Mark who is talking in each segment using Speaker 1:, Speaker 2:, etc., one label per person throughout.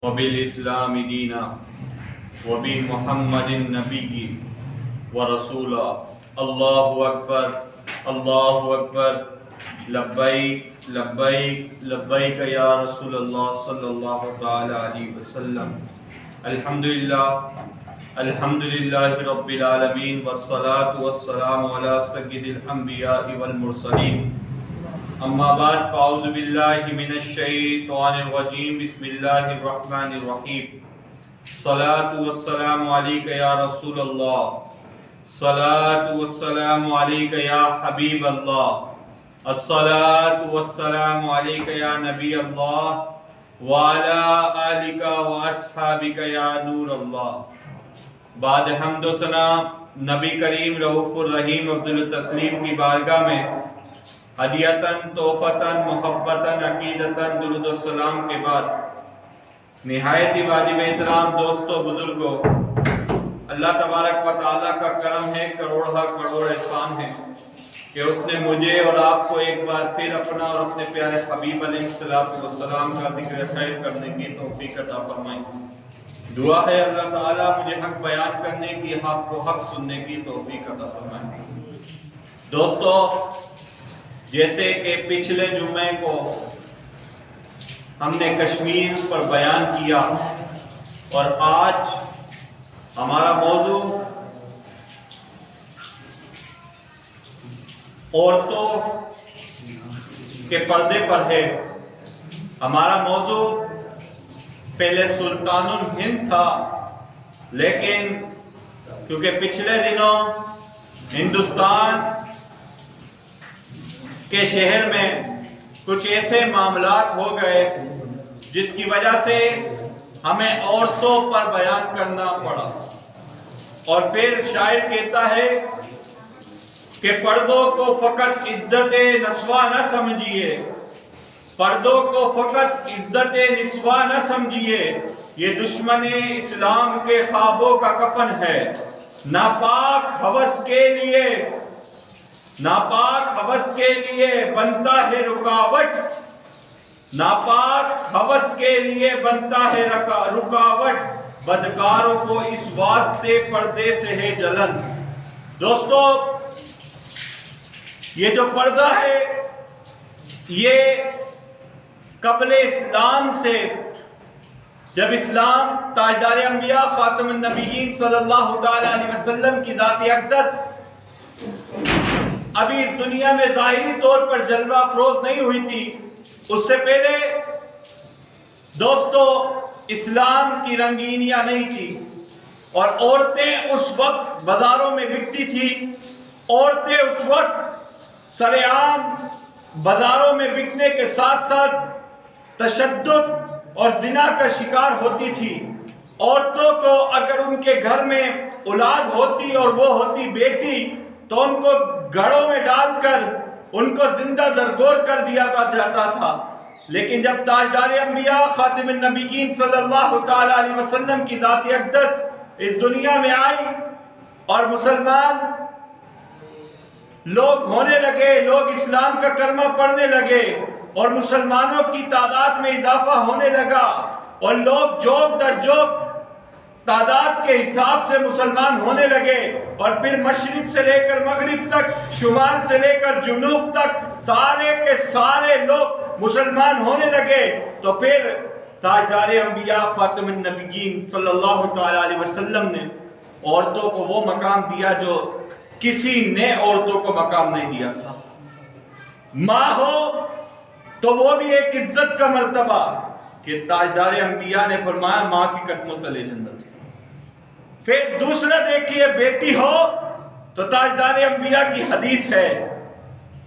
Speaker 1: وبالإسلام دينا وبمحمد نبي ورسولا الله أكبر الله أكبر لبيك لبيك لبيك يا رسول الله صلى الله عليه وسلم الحمد لله رب العالمين والصلاة والسلام على سيد الأنبياء والمرسلين اما بعد فاعوذ باللہ من الشیطان الرجیم بسم اللہ الرحمن الرحیم الصلاة والسلام علیک یا رسول اللہ الصلاة والسلام علیک یا حبیب اللہ الصلاة والسلام علیک یا نبی اللہ وعلا آلک واصحابک یا نور اللہ۔ بعد حمد و ثنا نبی کریم رؤوف الرحیم عبدالتسلیم کی بارگاہ میں ہدیتاً تحفتاً محبتاً عقیدتاً درود و سلام کے بعد نہایت ہی واجب احترام دوستو بزرگوں، اللہ تبارک و تعالیٰ کا کرم ہے، کروڑ احسان ہے کہ اس نے مجھے اور آپ کو ایک بار پھر اپنا اور اپنے پیارے حبیب علیہ السلام کا ذکر خیر کرنے کی توفیق عطا فرمائی۔ دعا ہے اللہ تعالیٰ مجھے حق بیان کرنے کی، آپ کو حق سننے کی توفیق عطا فرمائے۔ دوستو، جیسے کہ پچھلے جمعے کو ہم نے کشمیر پر بیان کیا اور آج ہمارا موضوع عورتوں کے پردے پر ہے۔ ہمارا موضوع پہلے سلطان الہند تھا، لیکن کیونکہ پچھلے دنوں ہندوستان کے شہر میں کچھ ایسے معاملات ہو گئے جس کی وجہ سے ہمیں عورتوں پر بیان کرنا پڑا، اور پھر شاعر کہتا ہے کہ پردوں کو فقط عزت نسواں نہ سمجھیے، پردوں کو فقط عزت نسواں نہ سمجھیے، یہ دشمن اسلام کے خوابوں کا کفن ہے۔ ناپاک ہوس کے لیے بنتا ہے رکاوٹ، ناپاک ہوس کے لیے بنتا ہے رکاوٹ، بدکاروں کو اس واسطے پردے سے ہے جلن۔ دوستو، یہ جو پردہ ہے یہ قبل اسلام سے، جب اسلام تاجدار انبیاء خاتم النبیین صلی اللہ علیہ وسلم کی ذات اقدس ابھی دنیا میں ظاہری طور پر جلوہ افروز نہیں ہوئی تھی، اس سے پہلے دوستو اسلام کی رنگینیاں نہیں تھی، اور عورتیں اس وقت بازاروں میں بکتی تھی، عورتیں اس وقت سر عام بازاروں میں بکنے کے ساتھ ساتھ تشدد اور زنا کا شکار ہوتی تھی۔ عورتوں کو اگر ان کے گھر میں اولاد ہوتی اور وہ ہوتی بیٹی تو ان کو گھڑوں میں ڈال کر ان کو زندہ درگور کر دیا جاتا تھا، لیکن جب تاجدار انبیاء خاتم النبیین صلی اللہ تعالی علیہ وسلم کی ذات اقدس اس دنیا میں آئی اور مسلمان لوگ ہونے لگے، لوگ اسلام کا کلمہ پڑھنے لگے اور مسلمانوں کی تعداد میں اضافہ ہونے لگا، اور لوگ جوک در جوک تعداد کے حساب سے مسلمان ہونے لگے، اور پھر مشرق سے لے کر مغرب تک، شمال سے لے کر جنوب تک سارے کے سارے لوگ مسلمان ہونے لگے، تو پھر تاجدار انبیاء خاتم النبیین صلی اللہ تعالی علیہ وسلم نے عورتوں کو وہ مقام دیا جو کسی نے عورتوں کو مقام نہیں دیا تھا۔ ماں ہو تو وہ بھی ایک عزت کا مرتبہ کہ تاجدار انبیاء نے فرمایا ماں کی قدموں تلے جنت ہے۔ پھر دوسرا دیکھیے، بیٹی ہو تو تاجدار انبیاء کی حدیث ہے،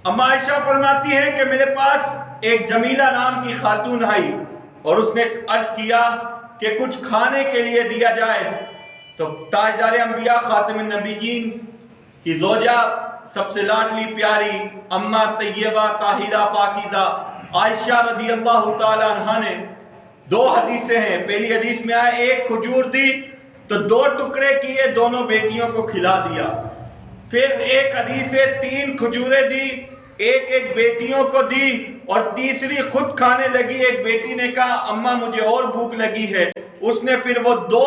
Speaker 1: اما عائشہ فرماتی ہیں کہ میرے پاس ایک جمیلہ نام کی خاتون آئی اور اس نے عرض کیا کہ کچھ کھانے کے لیے دیا جائے، تو تاجدار انبیاء خاتم النبیین کی زوجہ سب سے لاڈلی پیاری اما طیبہ طاہرہ پاکیزہ عائشہ رضی اللہ تعالی عنہا نے دو حدیثیں ہیں، پہلی حدیث میں آئے ایک کھجور دی تو 2 ٹکڑے کیے، دونوں بیٹیوں کو کھلا دیا، پھر ایک حدیث ہے 3 کھجوریں دی، ایک ایک بیٹیوں کو دی اور تیسری خود کھانے لگی. ایک بیٹی نے کہا اماں مجھے اور بھوک لگی ہے. اس نے پھر وہ 2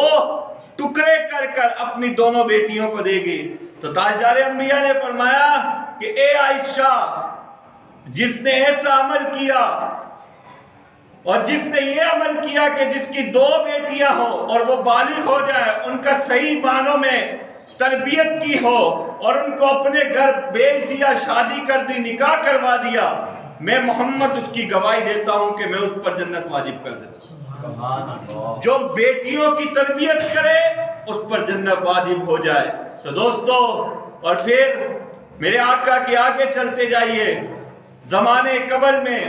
Speaker 1: ٹکڑے کر کر اپنی دونوں بیٹیوں کو دے گی. تو تاجدار انبیاء نے فرمایا کہ اے عائشہ، جس نے ایسا عمل کیا اور جس نے یہ عمل کیا کہ جس کی 2 بیٹیاں ہوں اور وہ بالغ ہو جائے، ان کا صحیح معنوں میں تربیت کی ہو اور ان کو اپنے گھر بھیج دیا، شادی کر دی، نکاح کروا دیا، میں محمد اس کی گواہی دیتا ہوں کہ میں اس پر جنت واجب کر دیتا ہوں. جو بیٹیوں کی تربیت کرے اس پر جنت واجب ہو جائے. تو دوستو، اور پھر میرے آقا کے آگے چلتے جائیے. زمانے قبل میں،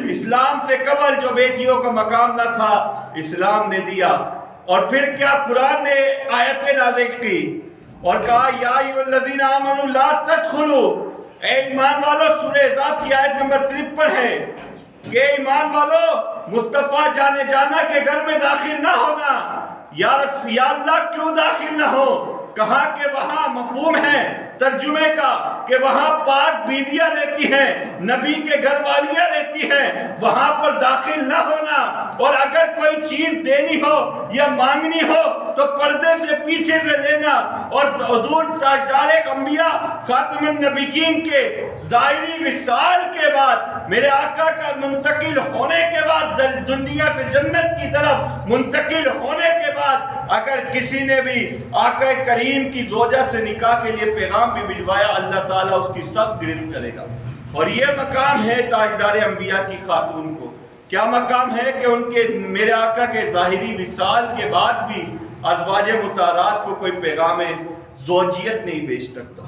Speaker 1: اسلام سے قبل جو بیٹیوں کا مقام نہ تھا، اسلام نے دیا. اور پھر کیا قرآن نے آیتیں نازل کی اور کہا یا ایھا الذین آمنوا لا تدخلوا، اے ایمان والو، سورہ احزاب کی آیت نمبر 53 ہے کہ ایمان والو مصطفیٰ جانے جانا کے گھر میں داخل نہ ہونا. یا اللہ کیوں داخل نہ ہو؟ کہا کہ وہاں مفہوم ہے ترجمے کا کہ وہاں پاک بیویاں رہتی ہیں، نبی کے گھر والیاں رہتی ہیں، وہاں پر داخل نہ ہونا. اور اگر کوئی چیز دینی ہو یا مانگنی ہو تو پردے سے پیچھے سے لینا. اور حضور تاجدار انبیاء خاتم النبیین کے ظاہری وصال کے بعد، میرے آقا کا منتقل ہونے کے بعد، دنیا سے جنت کی طرف منتقل ہونے کے بعد، اگر کسی نے بھی آقا کریم کی زوجہ سے نکاح کے لیے پیغام بھی بھجوایا، اللہ تعالیٰ اس کی سخت گرفت کرے گا. اور یہ مقام ہے تاجدار انبیاء کی خاتون کو. کیا مقام ہے کہ ان کے میرے آقا کے ظاہری وصال کے بعد بھی ازواج مطہرات کو کوئی پیغام زوجیت نہیں بھیج سکتا.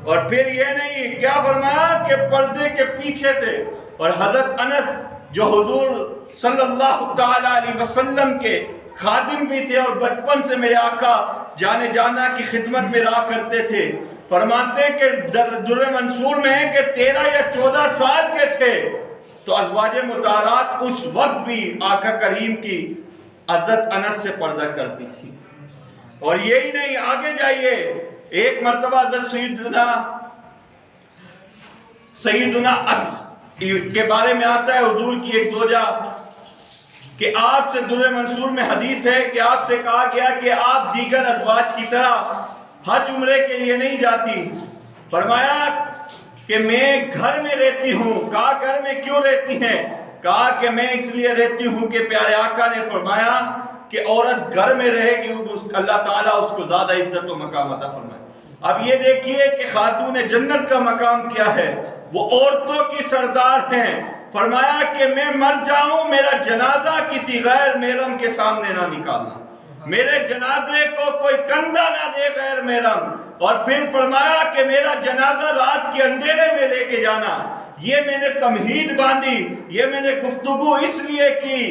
Speaker 1: اور پھر یہ نہیں، کیا فرمایا کہ پردے کے پیچھے سے. اور حضرت انس جو حضور صلی اللہ تعالی علیہ وسلم کے خادم بھی تھے اور بچپن سے میرے آقا جانے جانا کی خدمت میں رہا کرتے تھے، فرماتے کہ در منصور میں ہے کہ 13 یا 14 سال کے تھے تو ازواج مطہرات اس وقت بھی آقا کریم کی حضرت انس سے پردہ کرتی تھی. اور یہی نہیں، آگے جائیے. ایک مرتبہ حضرت سیدنا اس کے بارے میں آتا ہے حضور کی ایک زوجہ کہ آپ سے در منصور میں حدیث ہے کہ آپ سے کہا گیا کہ آپ دیگر ازواج کی طرح حج عمرے کے لیے نہیں جاتی. فرمایا کہ میں گھر میں رہتی ہوں. کہا گھر میں کیوں رہتی ہیں؟ کہا کہ میں اس لیے رہتی ہوں کہ پیارے آقا نے فرمایا کہ عورت گھر میں رہے گی اللہ تعالیٰ اس کو زیادہ عزت و مقام عطا فرمائے. اب یہ دیکھیے کہ خاتون جنت کا مقام کیا ہے. وہ عورتوں کی سردار ہیں. فرمایا کہ میں مر جاؤں میرا جنازہ کسی غیر محرم کے سامنے نہ نکالنا، میرے جنازے کو کوئی کندھا نہ دے غیر محرم. اور پھر فرمایا کہ میرا جنازہ رات کے اندھیرے میں لے کے جانا. یہ میں نے تمہید باندھی، یہ میں نے گفتگو اس لیے کی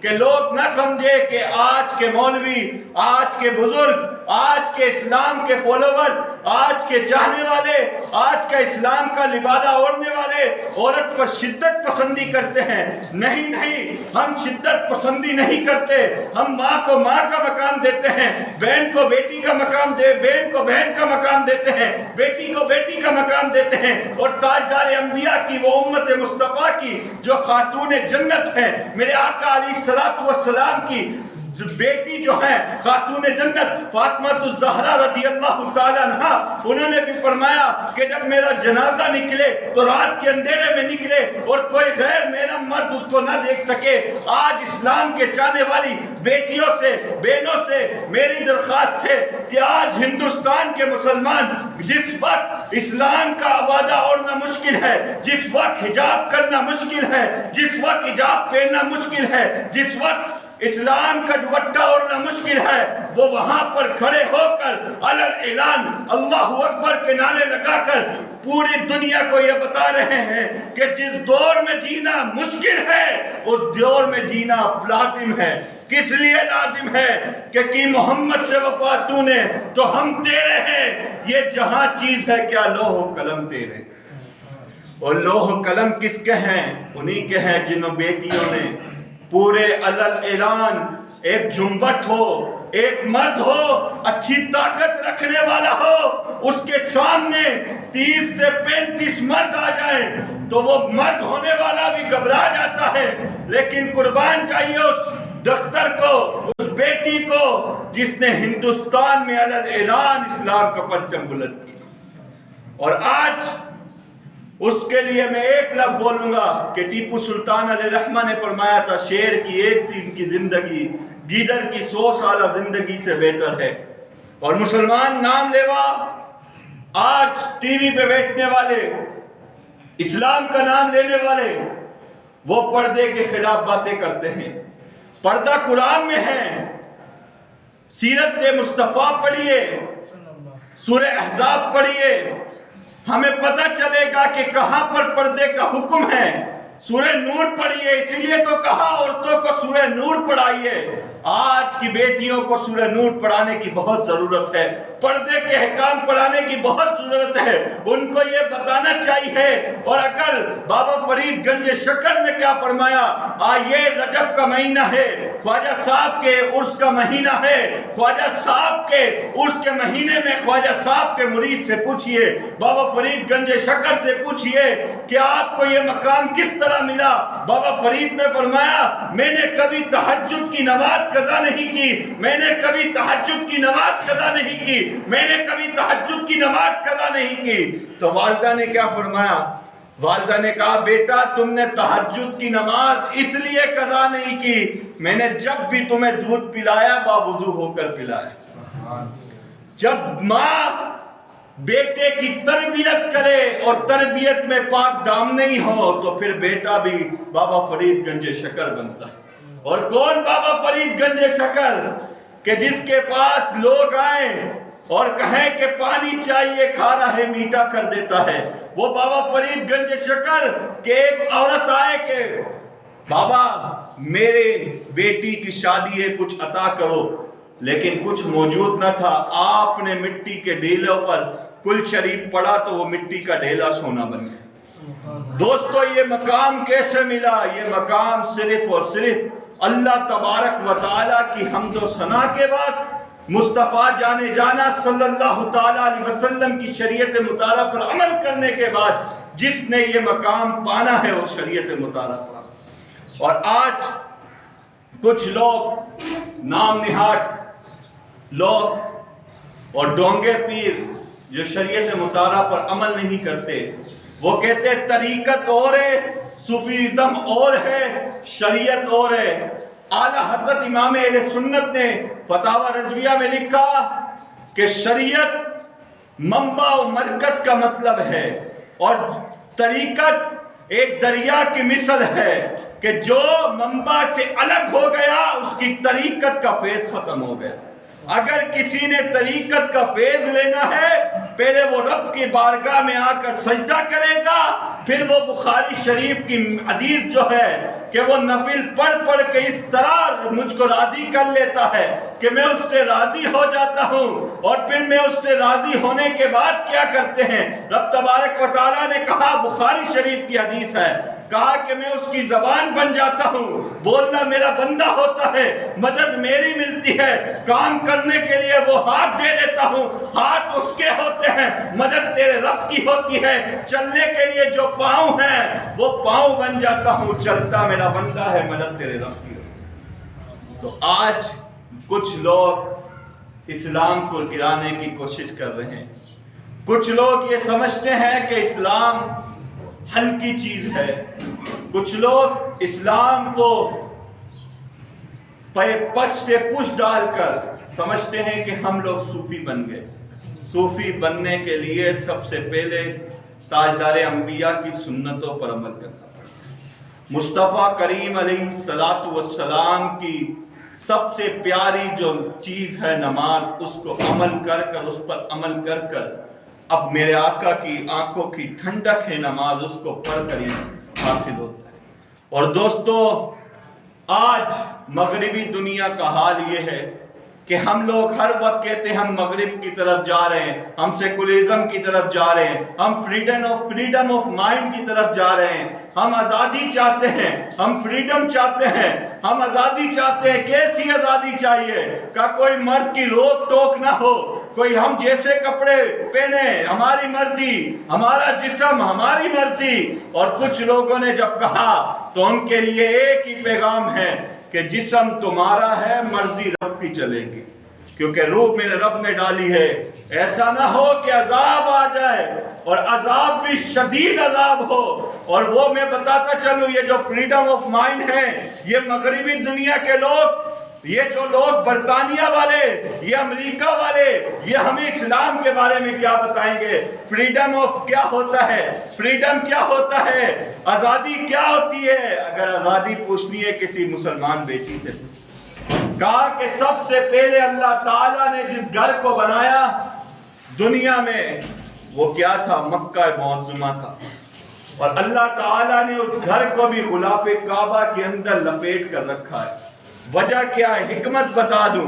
Speaker 1: کہ لوگ نہ سمجھے کہ آج کے مولوی، آج کے بزرگ، آج کے اسلام کے فالوورز، آج کے چاہنے والے، آج کا اسلام کا لبادہ اوڑھنے والے عورت پر شدت پسندی کرتے ہیں. نہیں نہیں، ہم شدت پسندی نہیں کرتے. ہم ماں کو ماں کا مقام دیتے ہیں، بہن کو بیٹی کا مقام بہن کو بہن کا مقام دیتے ہیں، بیٹی کو بیٹی کا مقام دیتے ہیں. اور تاجدار انبیاء کی وہ امت مصطفیٰ کی جو خاتون جنت ہیں، میرے آقا علیہ السلام کی بیٹی جو ہیں خاتون جنت فاطمہ الزہرا رضی اللہ تعالیٰ عنہا، انہوں نے بھی فرمایا کہ جب میرا جنازہ نکلے تو رات کے اندھیرے میں نکلے اور کوئی غیر محرم مرد اس کو نہ دیکھ سکے. آج اسلام کے چاہنے والی بیٹیوں سے، بہنوں سے میری درخواست ہے کہ آج ہندوستان کے مسلمان جس وقت اسلام کا آوازہ اوڑھنا مشکل ہے، جس وقت حجاب کرنا مشکل ہے، جس وقت حجاب پہننا مشکل ہے، جس وقت اسلام کا دوپٹہ اوڑھنا مشکل ہے، وہ وہاں پر کھڑے ہو کر اعلان اللہ اکبر کے نعرے لگا کر پوری دنیا کو یہ بتا رہے ہیں کہ جس دور میں جینا مشکل ہے اس دور میں جینا لازم ہے. کس لیے لازم ہے کہ محمد سے وفا تو نے تو ہم تیرے ہیں. یہ جہاں چیز ہے کیا لوح و قلم تیرے. اور لوح و قلم کس کے ہیں؟ انہی کے ہیں جنہوں بیٹیوں نے پورے اعلان
Speaker 2: ایک جھنبٹ ہو، ایک مرد ہو اچھی طاقت رکھنے والا ہو، اس کے سامنے 30 سے 35 مرد آ جائیں تو وہ مرد ہونے والا بھی گھبرا جاتا ہے، لیکن قربان چاہیے اس دختر کو، اس بیٹی کو جس نے ہندوستان میں علی اعلان اسلام کا پرچم بلند کیا۔ اور آج اس کے لیے میں ایک لفظ بولوں گا کہ ٹیپو سلطان علیہ رحمہ نے فرمایا تھا، شیر کی ایک دن کی زندگی گیدڑ کی 100 سالہ زندگی سے بہتر ہے۔ اور مسلمان نام لیوا آج ٹی وی پہ بیٹھنے والے، اسلام کا نام لینے والے، وہ پردے کے خلاف باتیں کرتے ہیں۔ پردہ قرآن میں ہے، سیرت مصطفیٰ پڑھیے، سورہ احزاب پڑھیے، ہمیں پتہ چلے گا کہ کہاں پر پردے کا حکم ہے۔ سورہ نور پڑھیے، اسی لیے تو کہا عورتوں کو سورہ نور پڑھائیے۔ آج کی بیٹیوں کو سورہ نور پڑھانے کی بہت ضرورت ہے، پردے کے احکام پڑھانے کی بہت ضرورت ہے، ان کو یہ بتانا چاہیے۔ اور اگر بابا فرید گنج شکر نے کیا فرمایا، یہ رجب کا مہینہ ہے، خواجہ صاحب کے عرس کا مہینہ ہے، خواجہ صاحب کے عرس کے مہینے میں خواجہ صاحب کے مرید سے پوچھئے، بابا فرید گنج شکر سے پوچھئے کہ آپ کو یہ مقام کس طرح ملا۔ بابا فرید نے فرمایا، میں نے کبھی تہجد کی نماز قضا نہیں کی، میں نے کبھی تہجد کی نماز قضا نہیں کی، میں نے کبھی تہجد کی نماز قضا نہیں کی۔ تو والدہ نے کیا فرمایا؟ والدہ نے کہا، بیٹا تم نے تہجد کی نماز اس لیے قضا نہیں کی، میں نے جب بھی تمہیں دودھ پلایا باوضو ہو کر پلایا۔ جب ماں بیٹے کی تربیت کرے اور تربیت میں پاک دام نہیں ہو تو پھر بیٹا بھی بابا فرید گنج شکر بنتا ہے۔ اور کون بابا فرید گنج شکر؟ کہ جس کے پاس لوگ آئیں اور کہیں کہ پانی چاہیے، کھارا ہے میٹھا کر دیتا ہے، وہ بابا فرید گنج شکر کہ ایک عورت آئے کہ بابا میرے بیٹی کی شادی ہے، کچھ عطا کرو، لیکن کچھ موجود نہ تھا، آپ نے مٹی کے ڈھیلوں پر کل شریف پڑا تو وہ مٹی کا ڈھیلا سونا بن گیا۔ دوستو یہ مقام کیسے ملا؟ یہ مقام صرف اور صرف اللہ تبارک و تعالیٰ کی حمد و ثنا کے بعد مصطفیٰ جانے جانا صلی اللہ تعالیٰ علیہ وسلم کی شریعت مطالعہ پر عمل کرنے کے بعد جس نے یہ مقام پانا ہے وہ شریعت مطالعہ پر۔ اور آج کچھ لوگ نام نہاد لوگ اور ڈونگے پیر جو شریعت مطالعہ پر عمل نہیں کرتے، وہ کہتے طریقت اور ہے، صوفیزم اور ہے، شریعت اور ہے۔ اعلیٰ حضرت امام اہل سنت نے فتاوی رضویہ میں لکھا کہ شریعت منبع و مرکز کا مطلب ہے، اور طریقت ایک دریا کی مثل ہے کہ جو منبع سے الگ ہو گیا اس کی طریقت کا فیض ختم ہو گیا۔ اگر کسی نے طریقت کا فیض لینا ہے پہلے وہ رب کی بارگاہ میں آ کر سجدہ کرے گا، پھر وہ بخاری شریف کی حدیث جو ہے کہ وہ نفل پڑھ پڑھ کے اس طرح مجھ کو راضی کر لیتا ہے کہ میں اس سے راضی ہو جاتا ہوں، اور پھر میں اس سے راضی ہونے کے بعد کیا کرتے ہیں؟ رب تبارک و تعالیٰ نے کہا، بخاری شریف کی حدیث ہے، کہا کہ میں اس کی زبان بن جاتا ہوں، بولنا میرا بندہ ہوتا ہے، مدد میری ملتی ہے، کام کرنے کے لیے وہ ہاتھ دے دیتا ہوں، ہاتھ اس کے ہوتے ہیں، مدد تیرے رب کی ہوتی ہے، چلنے کے لیے جو پاؤں ہیں وہ پاؤں بن جاتا ہوں، چلتا میرا بندہ ہے، مدد تیرے رب کی ہوتی ہے۔ تو آج کچھ لوگ اسلام کو گرانے کی کوشش کر رہے ہیں، کچھ لوگ یہ سمجھتے ہیں کہ اسلام ہلکی چیز ہے، کچھ لوگ اسلام کو پش ڈال کر سمجھتے ہیں کہ ہم لوگ صوفی بن گئے۔ صوفی بننے کے لیے سب سے پہلے تاجدار انبیاء کی سنتوں پر عمل کرنا پڑتا ہے۔ مصطفیٰ کریم علیہ الصلوۃ والسلام کی سب سے پیاری جو چیز ہے نماز، اس کو عمل کر کر، اس پر عمل کر کر اب میرے آقا کی آنکھوں کی ٹھنڈک ہے نماز، اس کو پڑھ کر یہ حاصل ہوتا ہے۔ اور دوستو آج مغربی دنیا کا حال یہ ہے کہ ہم لوگ ہر وقت کہتے ہیں ہم مغرب کی طرف جا رہے ہیں، ہم سیکولرزم کی طرف جا رہے ہیں، ہم فریڈم آف مائنڈ کی طرف جا رہے ہیں، ہم آزادی چاہتے ہیں، ہم فریڈم چاہتے ہیں، ہم آزادی چاہتے ہیں۔ کیسی آزادی چاہیے کہ کوئی مرد کی روک ٹوک نہ ہو، کوئی ہم جیسے کپڑے پہنے، ہماری مرضی، ہمارا جسم ہماری مرضی۔ اور کچھ لوگوں نے جب کہا تو ان کے لیے ایک ہی پیغام ہے کہ جسم تمہارا ہے، مرضی رب کی چلے گی، کیونکہ روح میرے رب نے ڈالی ہے۔ ایسا نہ ہو کہ عذاب آ جائے اور عذاب بھی شدید عذاب ہو۔ اور وہ میں بتاتا چلوں، یہ جو فریڈم آف مائنڈ ہے، یہ مغربی دنیا کے لوگ، یہ جو لوگ برطانیہ والے، یہ امریکہ والے، یہ ہمیں اسلام کے بارے میں کیا بتائیں گے؟ فریڈم آف کیا ہوتا ہے، فریڈم کیا ہوتا ہے، آزادی کیا ہوتی ہے؟ اگر آزادی پوچھنی ہے کسی مسلمان بیٹی سے، کہا کہ سب سے پہلے اللہ تعالیٰ نے جس گھر کو بنایا دنیا میں وہ کیا تھا؟ مکہ معظمہ تھا، اور اللہ تعالیٰ نے اس گھر کو بھی غلاف کعبہ کے اندر لپیٹ کر رکھا ہے۔ وجہ کیا ہے؟ حکمت بتا دوں،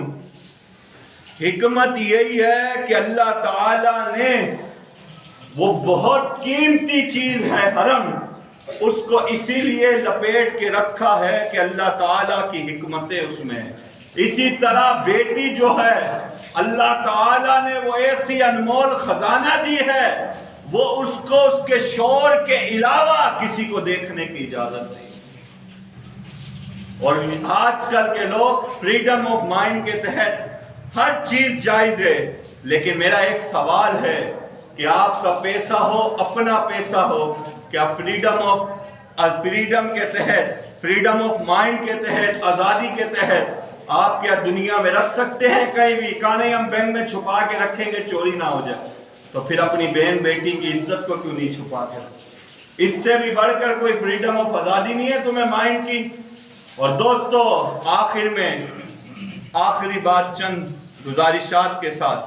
Speaker 2: حکمت یہی ہے کہ اللہ تعالیٰ نے وہ بہت قیمتی چیز ہے حرم، اس کو اسی لیے لپیٹ کے رکھا ہے کہ اللہ تعالیٰ کی حکمتیں اس میں ہیں۔ اسی طرح بیٹی جو ہے، اللہ تعالیٰ نے وہ ایسی انمول خزانہ دی ہے، وہ اس کو اس کے شوہر کے علاوہ کسی کو دیکھنے کی اجازت نہیں۔ اور آج کل کے لوگ فریڈم آف مائنڈ کے تحت ہر چیز جائز ہے، لیکن میرا ایک سوال ہے کہ آپ کا پیسہ ہو، اپنا پیسہ ہو، کیا فریڈم کے تحت، فریڈم آف مائنڈ کے تحت، آزادی کے تحت آپ کیا دنیا میں رکھ سکتے ہیں؟ کہیں بھی کہا نہیں ہم بینک میں چھپا کے رکھیں گے چوری نہ ہو جائے، تو پھر اپنی بہن بیٹی کی عزت کو کیوں نہیں چھپا کے رکھیں؟ اس سے بھی بڑھ کر کوئی فریڈم آف آزادی نہیں ہے تمہیں مائنڈ کی۔ اور دوستو، آخر میں آخری بات چند گزارشات کے ساتھ،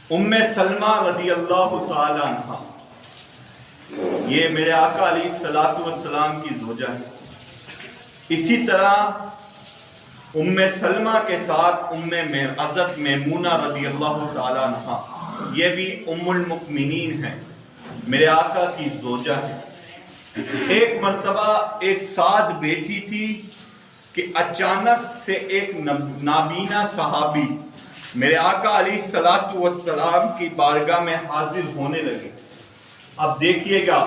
Speaker 2: ام سلمہ رضی اللہ تعالی عنہ، یہ میرے آقا علیہ الصلوۃ والسلام کی زوجہ ہے۔ اسی طرح ام سلمہ کے ساتھ حضرت میمونہ رضی اللہ تعالی عنہ، یہ بھی ام المؤمنین ہیں، میرے آقا کی زوجہ ہے۔ ایک مرتبہ ایک سعد بیٹی تھی کہ اچانک سے ایک نابینا صحابی میرے آقا علیہ الصلوۃ والسلام کی بارگاہ میں حاضر ہونے لگے۔ اب دیکھیے گا،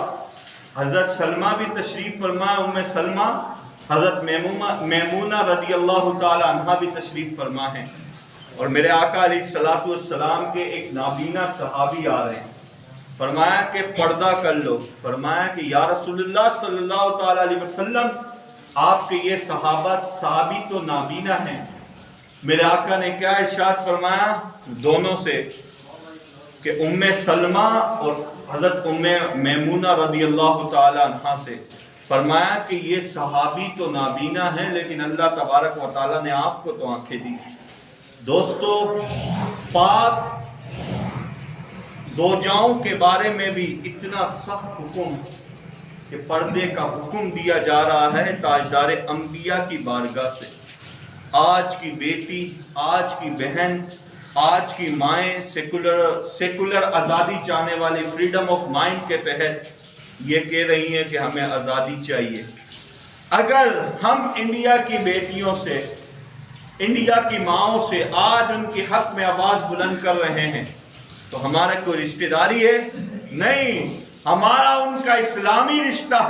Speaker 2: حضرت سلمہ بھی تشریف فرما، ام سلمہ، حضرت میمونہ رضی اللہ تعالی عنہ بھی تشریف فرما ہے، اور میرے آقا علیہ الصلوۃ والسلام کے ایک نابینا صحابی آ رہے ہیں۔ فرمایا کہ پردہ کر لو، فرمایا کہ یا رسول اللہ صلی اللہ تعالی علیہ وسلم، آپ کے یہ صحابی تو نابینا ہیں۔ میرے آقا نے کیا ارشاد فرمایا دونوں سے کہ ام سلمہ اور حضرت ام میمونہ رضی اللہ تعالی عنہ سے، فرمایا کہ یہ صحابی تو نابینا ہیں لیکن اللہ تبارک و تعالی نے آپ کو تو آنکھیں دی۔ دوستو، پاک زوجاؤں کے بارے میں بھی اتنا سخت حکم کہ پردے کا حکم دیا جا رہا ہے تاجدار انبیاء کی بارگاہ سے۔ آج کی بیٹی، آج کی بہن، آج کی مائیں سیکولر آزادی چاہنے والی فریڈم آف مائنڈ کے تحت یہ کہہ رہی ہیں کہ ہمیں آزادی چاہیے۔ اگر ہم انڈیا کی بیٹیوں سے، انڈیا کی ماؤں سے آج ان کے حق میں آواز بلند کر رہے ہیں تو ہمارا کوئی رشتہ داری ہے؟ نہیں، ہمارا ان کا اسلامی رشتہ ہے۔